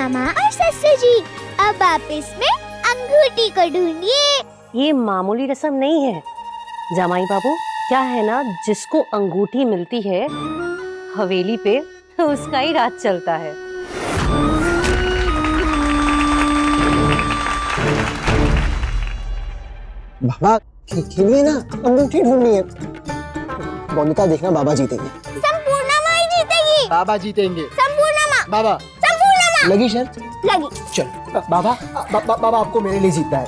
मामा और ससुर जी, अब आप इसमें अंगूठी को ढूंढिए। ये मामूली रस्म नहीं है जामाई बाबू, क्या है ना, जिसको अंगूठी मिलती है हवेली पे उसका ही राज चलता है। बाबा खेलिए ना, अंगूठी ढूंढनी है। मोनिका देखना, बाबा जीतेंगे। संपूर्णा माँ ही जीतेगी। बाबा जीतेंगे। संपूर्णा माँ। बाबा। संपूर्णा माँ। लगी शर्त? लगी। चल बाबा, बाबा आपको मेरे लिए जीतना है।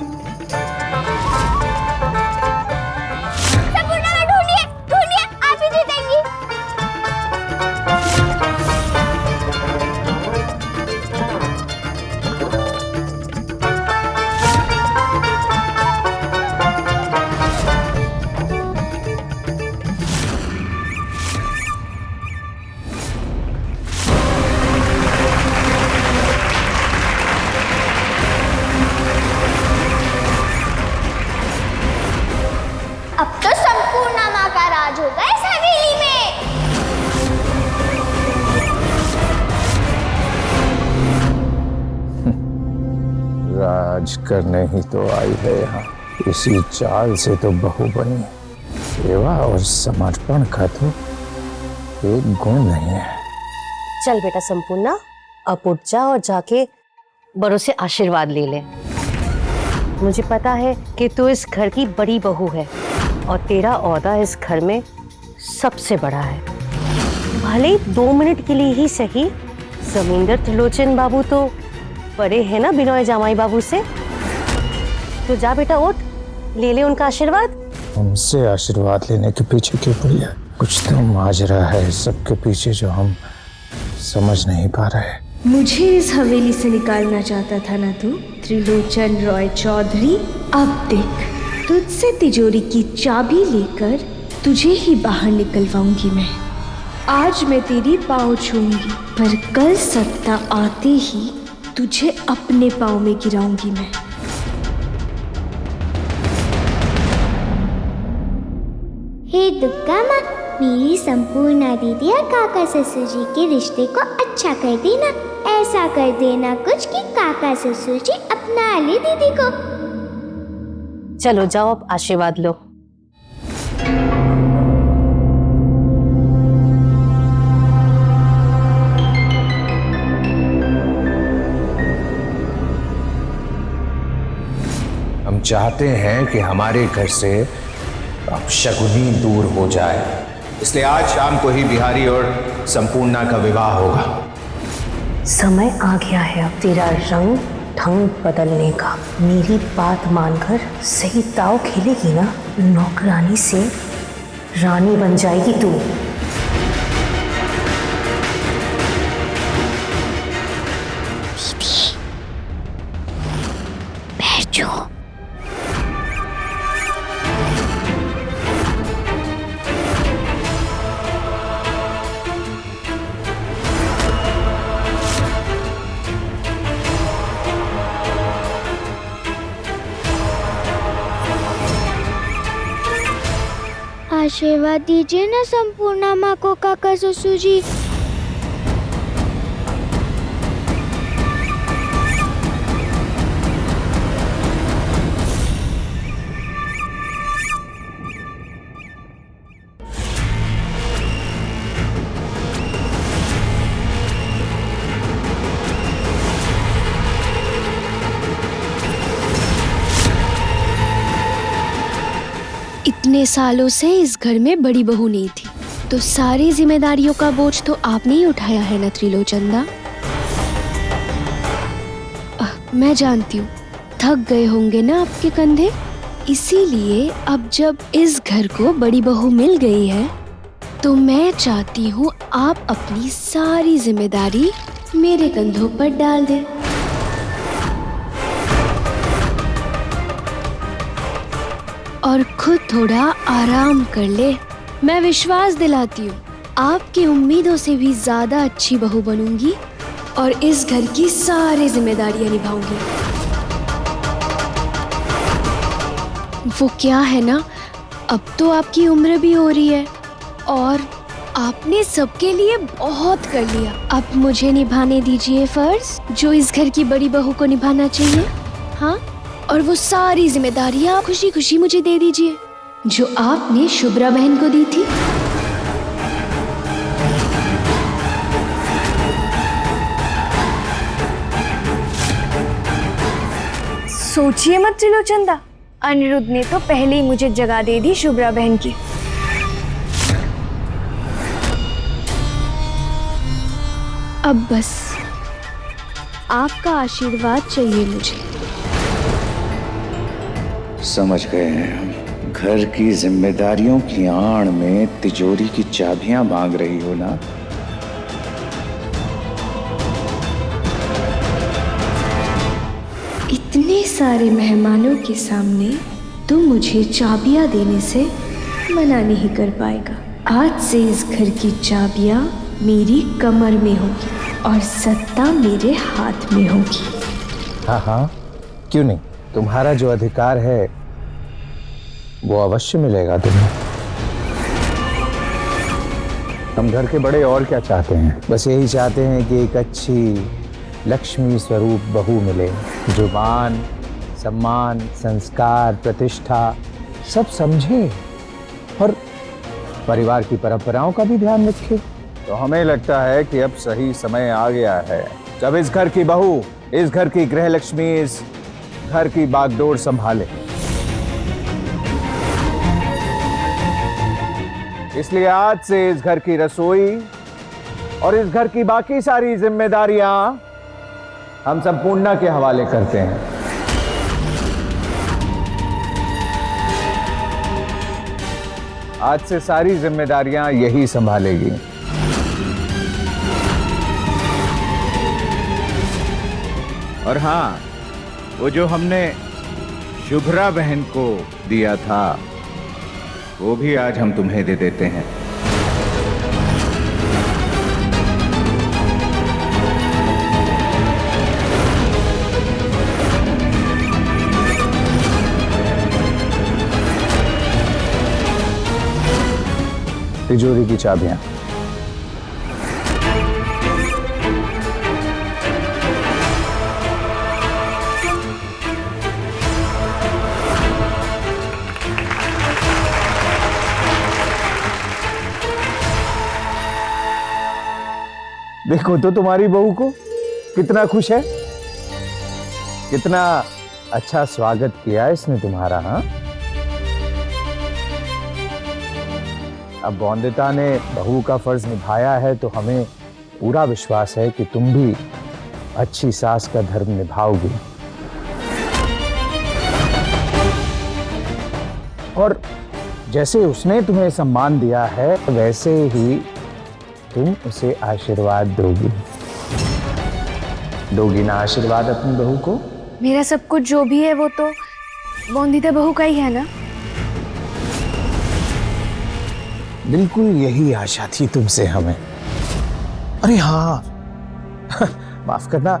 संपूर्णा माँ ढूंढिए, ढूंढिए, आप ही जीतेंगी। अब तो संपूर्णा माँ का राज होगा इस हवेली में। राज करने ही तो आई है यहाँ, इसी चाल से तो बहू बनी। सेवा और समर्पण का तो एक गुण नहीं है। चल बेटा संपूर्णा, अब उठ जा और जाके बड़ों से आशीर्वाद ले ले। मुझे पता है कि तू इस घर की बड़ी बहू है और तेरा ओहदा इस घर में सबसे बड़ा है। भले ही 2 मिनट के लिए ही सही, जमींदार त्रिलोचन बाबू तो बड़े हैं ना बिनोय जामाई बाबू से। तो जा बेटा उठ, ले ले उनका आशीर्वाद। हमसे आशीर्वाद लेने के पीछे क्यों पड़ी है? कुछ तो माजरा है सबके पीछे जो हम समझ नहीं पा रहे। मुझे इस हवेली से निकालना चाहता था ना तू, त्रिलोचन रॉय चौधरी। अब देख, तुझसे तिजोरी की चाबी लेकर तुझे ही बाहर निकलवाऊंगी मैं। आज मैं तेरी पाँव छूंगी, पर कल सत्ता आते ही तुझे अपने पाँव में गिराऊंगी मैं। हे दुर्गा माँ, मेरी संपूर्णा दीदी और काका ससुर जी के रिश्ते को अच्छा कर देना। ऐसा कर देना कुछ कि काका ससुर जी अपना ले दीदी को। चलो जाओ अब आशीर्वाद लो। हम चाहते हैं कि हमारे घर से अब शकुनी दूर हो जाए, इसलिए आज शाम को ही बिहारी और संपूर्णा का विवाह होगा। समय आ गया है अब तेरा रंग ढंग बदलने का। मेरी बात मानकर सही दाव खेलेगी ना, नौकरानी से रानी बन जाएगी तू। बैठो। आशीर्वाद दीजिए ना संपूर्णा माँ को काका ससुर जी। इतने सालों से इस घर में बड़ी बहू नहीं थी, तो सारी जिम्मेदारियों का बोझ तो आपने ही उठाया है ना त्रिलोचन दा। मैं जानती हूँ थक गए होंगे ना आपके कंधे, इसीलिए अब जब इस घर को बड़ी बहू मिल गई है तो मैं चाहती हूँ आप अपनी सारी जिम्मेदारी मेरे कंधों पर डाल दें। और खुद थोड़ा आराम कर ले। मैं विश्वास दिलाती हूँ आपकी उम्मीदों से भी ज्यादा अच्छी बहू बनूंगी और इस घर की सारी जिम्मेदारियां निभाऊंगी। वो क्या है ना, अब तो आपकी उम्र भी हो रही है और आपने सबके लिए बहुत कर लिया। अब मुझे निभाने दीजिए फर्ज जो इस घर की बड़ी बहू को निभाना चाहिए। हाँ, और वो सारी जिम्मेदारियाँ खुशी खुशी मुझे दे दीजिए जो आपने शुभ्रा बहन को दी थी। सोचिए मत त्रिलोचंदा, अनिरुद्ध ने तो पहले ही मुझे जगह दे दी शुभ्रा बहन की। अब बस आपका आशीर्वाद चाहिए मुझे। समझ गए हैं हम। घर की जिम्मेदारियों की आड़ में तिजोरी की चाबियां मांग रही हो ना? इतने सारे मेहमानों के सामने तू मुझे चाबियां देने से मना नहीं कर पाएगा। आज से इस घर की चाबियां मेरी कमर में होगी और सत्ता मेरे हाथ में होगी। हाँ हाँ, क्यों नहीं। तुम्हारा जो अधिकार है वो अवश्य मिलेगा तुम्हें। हम घर के बड़े और क्या चाहते हैं, बस यही चाहते हैं कि एक अच्छी लक्ष्मी स्वरूप बहू मिले जो मान, सम्मान, संस्कार, प्रतिष्ठा सब समझे और परिवार की परंपराओं का भी ध्यान रखे। तो हमें लगता है कि अब सही समय आ गया है जब इस घर की बहू, इस घर की गृह लक्ष्मी इस घर की बागडोर संभाले। इसलिए आज से इस घर की रसोई और इस घर की बाकी सारी जिम्मेदारियां हम संपूर्णा के हवाले करते हैं। आज से सारी जिम्मेदारियां यही संभालेगी। और हाँ, वो जो हमने शुभ्रा बहन को दिया था वो भी आज हम तुम्हें दे देते हैं। तिजोरी की चाबियां। देखो तो तुम्हारी बहू को कितना खुश है, कितना अच्छा स्वागत किया इसने तुम्हारा। हाँ, अब बौंदिता ने बहू का फर्ज निभाया है तो हमें पूरा विश्वास है कि तुम भी अच्छी सास का धर्म निभाओगी। और जैसे उसने तुम्हें सम्मान दिया है वैसे ही तुम उसे आशीर्वाद दोगी ना आशीर्वाद अपनी बहू को? मेरा सब कुछ जो भी है वो तो बौंदीता बहू का ही है ना। बिल्कुल यही आशा थी तुमसे हमें। अरे हाँ माफ करना,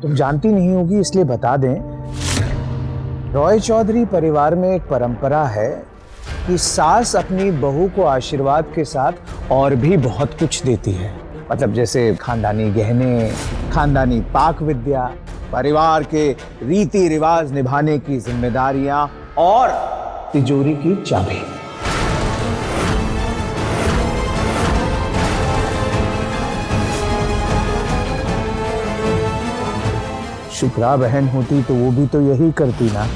तुम जानती नहीं होगी इसलिए बता दें, रॉय चौधरी परिवार में एक परंपरा है कि सास अपनी बहू को आशीर्वाद के साथ और भी बहुत कुछ देती है। मतलब जैसे खानदानी गहने, खानदानी पाक विद्या, परिवार के रीति रिवाज निभाने की जिम्मेदारियां और तिजोरी की चाबी। शुभ्रा बहन होती तो वो भी तो यही करती ना।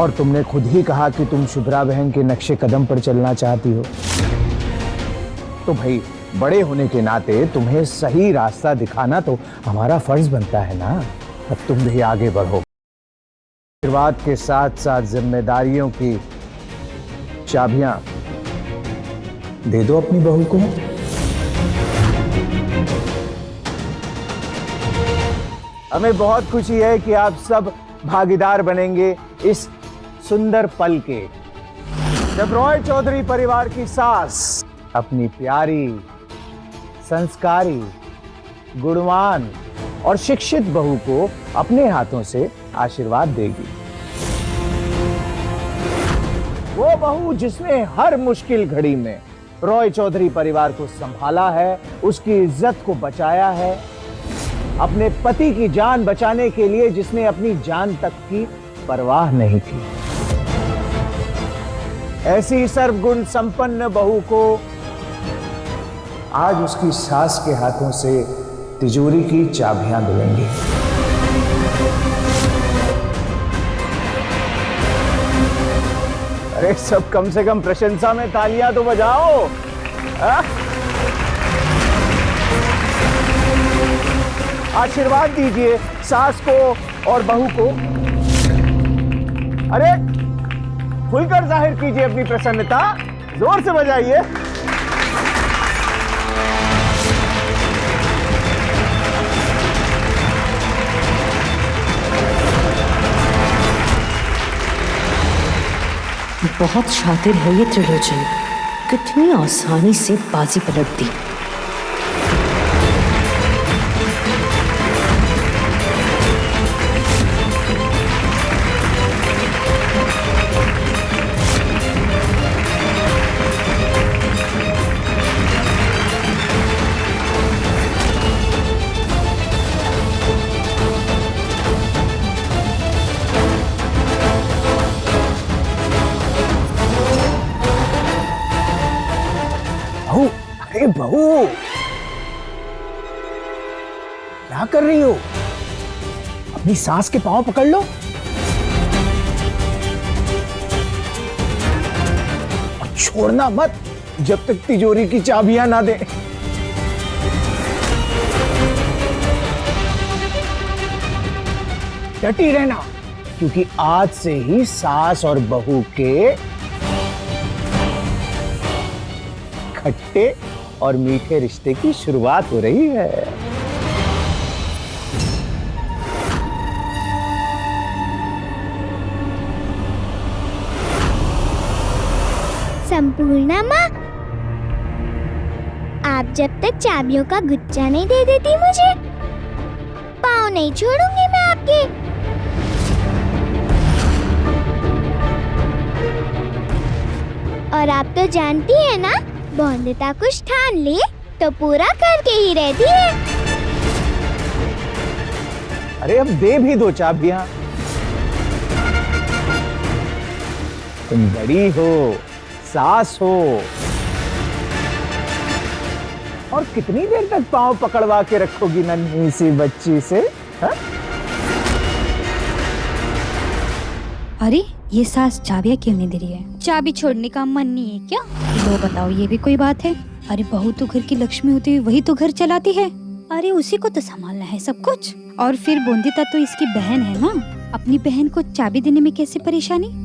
और तुमने खुद ही कहा कि तुम शुभ्रा बहन के नक्शे कदम पर चलना चाहती हो, तो भाई बड़े होने के नाते तुम्हें सही रास्ता दिखाना तो हमारा फर्ज बनता है ना। अब तुम भी आगे बढ़ो, आशीर्वाद के साथ साथ जिम्मेदारियों की चाबियां दे दो अपनी बहू को। हमें बहुत खुशी है कि आप सब भागीदार बनेंगे इस सुंदर पल के, जब रॉय चौधरी परिवार की सास अपनी प्यारी, संस्कारी, गुणवान और शिक्षित बहू को अपने हाथों से आशीर्वाद देगी। वो बहू जिसने हर मुश्किल घड़ी में रॉय चौधरी परिवार को संभाला है, उसकी इज्जत को बचाया है, अपने पति की जान बचाने के लिए जिसने अपनी जान तक की परवाह नहीं की। ऐसी सर्वगुण संपन्न बहू को आज उसकी सास के हाथों से तिजोरी की चाबियां मिलेंगी। अरे सब कम से कम प्रशंसा में तालियां तो बजाओ। आशीर्वाद दीजिए सास को और बहू को। अरे खुलकर जाहिर कीजिए अपनी प्रसन्नता, जोर से बजाइए। बहुत शातिर है ये त्रिलोचन, कितनी आसानी से बाजी पलट दी। अरे बहू, क्या कर रही हो? अपनी सास के पांव पकड़ लो और छोड़ना मत जब तक तिजोरी की चाबियां ना दे। डटी रहना, क्योंकि आज से ही सास और बहू के खट्टे और मीठे रिश्ते की शुरुआत हो रही है। संपूर्णा माँ, आप जब तक चाबियों का गुच्छा नहीं दे देती मुझे, पाँव नहीं छोड़ूंगी मैं आपके। और आप तो जानती है ना, बौंदिता कुछ ठान ले तो पूरा करके ही रहती है। अरे अब दे भी दो चाबियां। तुम बड़ी हो, सास हो, और कितनी देर तक पांव पकड़वा के रखोगी नन्ही सी बच्ची से? हा? अरे ये सास चाबियां क्यों नहीं दे रही है? चाबी छोड़ने का मन नहीं है क्या? लो बताओ, ये भी कोई बात है? अरे बहू तो घर की लक्ष्मी होती हुई वही तो घर चलाती है। अरे उसी को तो संभालना है सब कुछ। और फिर बोंदिता तो इसकी बहन है ना, अपनी बहन को चाबी देने में कैसे परेशानी?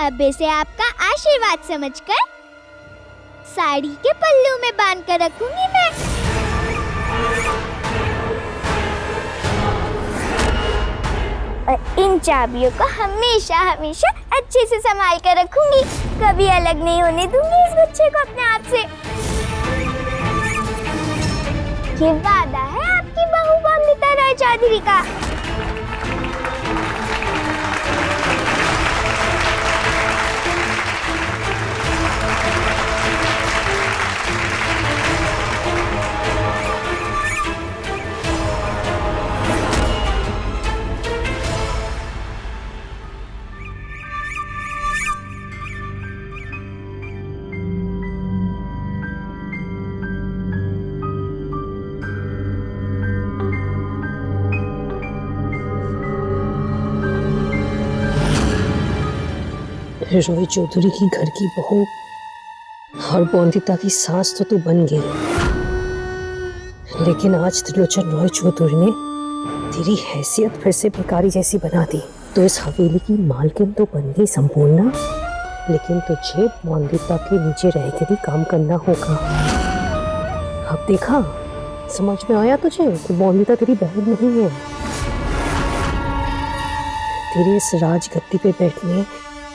अब इसे आपका आशीर्वाद समझकर साड़ी के पल्लू में बांध कर रखूंगी मैं। और इन चाबियों को हमेशा हमेशा अच्छे से संभाल कर रखूंगी, कभी अलग नहीं होने दूंगी इस बच्चे को अपने आप से। ये वादा है आपकी बहू बौंदिता रॉय चौधरी का। रॉय चौधरी की घर की बहू और बौंदिता की सास तो तू बन गई, लेकिन आज त्रिलोचन रॉय चौधरी ने तेरी हैसियत फिर से भिखारी जैसी बना दी। तो इस हवेली की मालकिन तो बन गई संपूर्णा, लेकिन तुझे मौलिकता के नीचे रहकर ही काम करना होगा। अब देखा, समझ में आया तुझे कि मौलिकता तेरी बहन नहीं है। तेरे इस राजगद्दी पे बैठने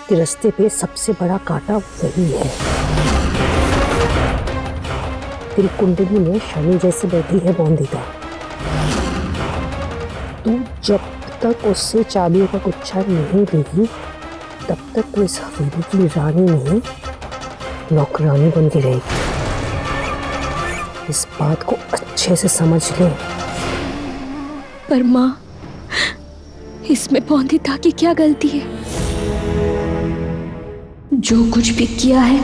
के रास्ते पे सबसे बड़ा कांटा वही है। तेरी कुंडली में शनि जैसे बैठी है मौलिकता। तू जब तक उससे चाबियों का गुच्छा नहीं लेगी, तब तक तू इस हवेली की रानी नहीं, नौकरानी बन के रहेगी। इस बात को अच्छे से समझ ले। पर माँ, इसमें पौंदिता की क्या गलती है? जो कुछ भी किया है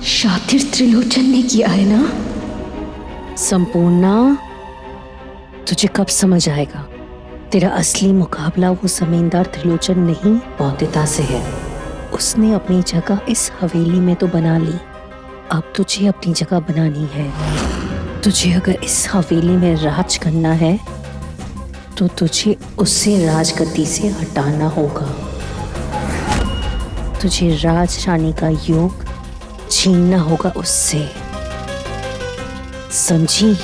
शातिर त्रिलोचन ने किया है ना। संपूर्णा, तुझे कब समझ आएगा तेरा असली मुकाबला वो जमींदार त्रिलोचन नहीं, पौंदिता से है। उसने अपनी जगह इस हवेली में तो बना ली, अब तुझे अपनी जगह बनानी है। तुझे अगर इस हवेली में राज करना है तो तुझे उसे राजगद्दी से हटाना होगा। तुझे राजरानी का योग छीनना होगा उससे, समझी?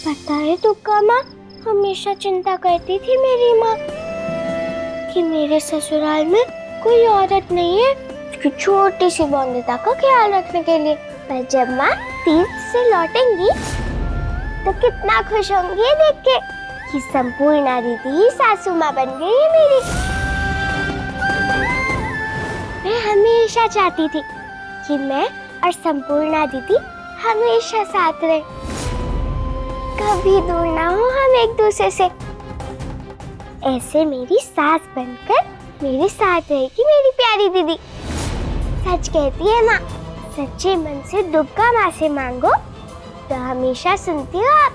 पता है दुर्गा माँ हमेशा चिंता करती थी मेरी माँ कि मेरे ससुराल में कोई औरत नहीं है उसकी छोटी सी बौंदिता का ख्याल रखने के लिए। पर जब माँ तीर्थ से लौटेंगी तो कितना खुश होंगी ये देख के कि संपूर्णा दीदी ही सासू माँ बन गई है मेरी। मैं हमेशा चाहती थी कि मैं और संपूर्णा दीदी हमेशा साथ रहे, कभी दूर ना हो हम एक दूसरे से। ऐसे मेरी सास बनकर मेरे साथ रहेगी मेरी प्यारी दीदी। सच कहती है माँ, सच्चे मन से दुर्गा माँ से मांगो तो हमेशा सुनती हो आप।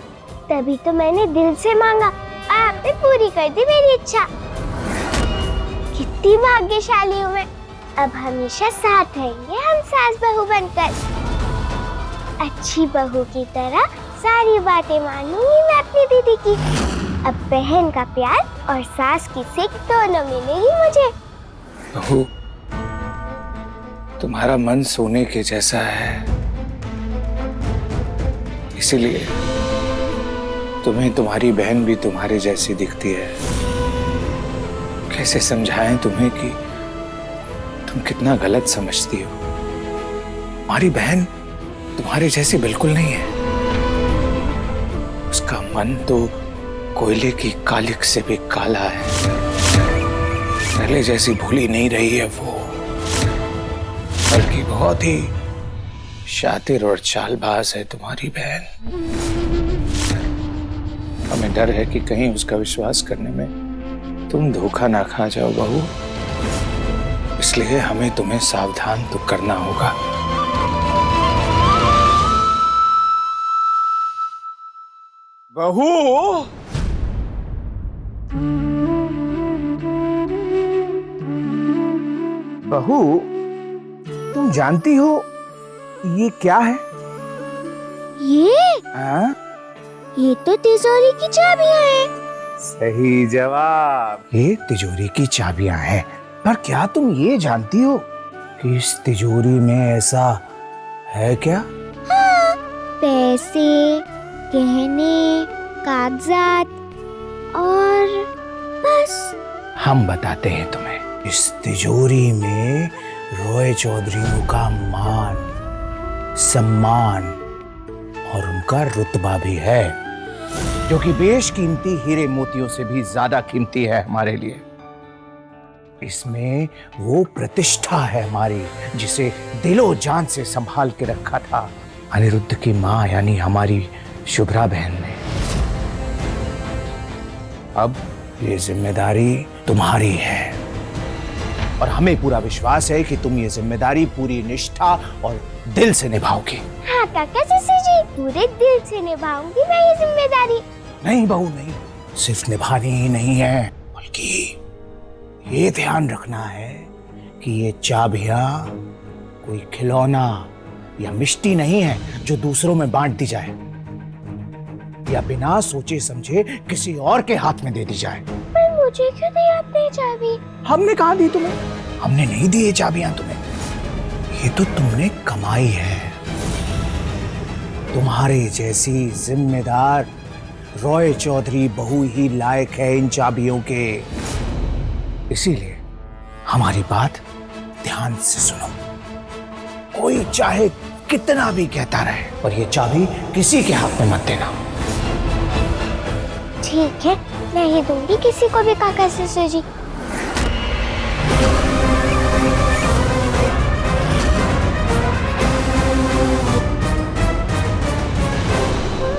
तभी तो मैंने दिल से मांगा, आपने पूरी कर दी मेरी इच्छा। कितनी भाग्यशाली हूँ मैं। अब हमेशा साथ रहेंगे हम सास बहू बनकर। अच्छी बहू की तरह सारी बातें मानूंगी मैं अपनी दीदी की। अब बहन का प्यार और सास की सिक दोनों मिलेगी मुझे। बहू, तुम्हारा मन सोने के जैसा है, इसीलिए तुम्हें तुम्हारी बहन भी तुम्हारे जैसी दिखती है। कैसे समझाएं तुम्हें कि तुम कितना गलत समझती हो। हमारी बहन तुम्हारे जैसी बिल्कुल नहीं है। उसका मन तो कोयले की कालिक से भी काला है। पहले जैसी भूली नहीं रही है वो, बल्कि बहुत ही शातिर और चालबाज है तुम्हारी बहन। हमें डर है कि कहीं उसका विश्वास करने में तुम धोखा ना खा जाओ बहू, इसलिए हमें तुम्हें सावधान तो करना होगा। बहू, बहू, तुम जानती हो ये क्या है? ये तो तिजोरी की चाबियां हैं। सही जवाब। ये तिजोरी की चाबियां हैं। पर क्या तुम ये जानती हो कि इस तिजोरी में ऐसा है क्या? हाँ, पैसे, गहने, कागजात और बस। हम बताते हैं तुम्हें। इस तिजोरी में रॉय चौधरी का मान, सम्मान और उनका रुतबा भी है, जो कि बेशकीमती हीरे मोतियों से भी ज्यादा कीमती है हमारे लिए। इसमें वो प्रतिष्ठा है हमारी, जिसे दिलो जान से संभाल के रखा था अनिरुद्ध की माँ यानी हमारी शुभ्रा बहन ने। अब ये जिम्मेदारी तुम्हारी है। और हमें पूरा विश्वास है कि तुम ये जिम्मेदारी पूरी निष्ठा और दिल से निभाओगे। हाँ काका ससुर जी, पूरे दिल से निभाऊंगी मैं ये जिम्मेदारी। नहीं बहू नहीं, सिर्फ निभानी ही नहीं है, बल्कि ये ध्यान रखना है कि ये चाबियां कोई खिलौना या मिष्टी नहीं है जो दूसरों में बांट दी जाए या बिना सोचे समझे किसी और के हाथ में दे दी जाए। पर मुझे क्यों दी आपने चाबी? हमने कहा दी तुम्हें? हमने नहीं दी ये चाबियां तुम्हें, ये तो तुमने कमाई है। तुम्हारे जैसी जिम्मेदार रॉय चौधरी बहू ही लायक है इन चाबियों के। इसीलिए हमारी बात ध्यान से सुनो। कोई चाहे कितना भी कहता रहे, पर ये चाबी किसी के हाथ में मत देना। ठीक है, नहीं दूंगी किसी को भी काका ससुर जी।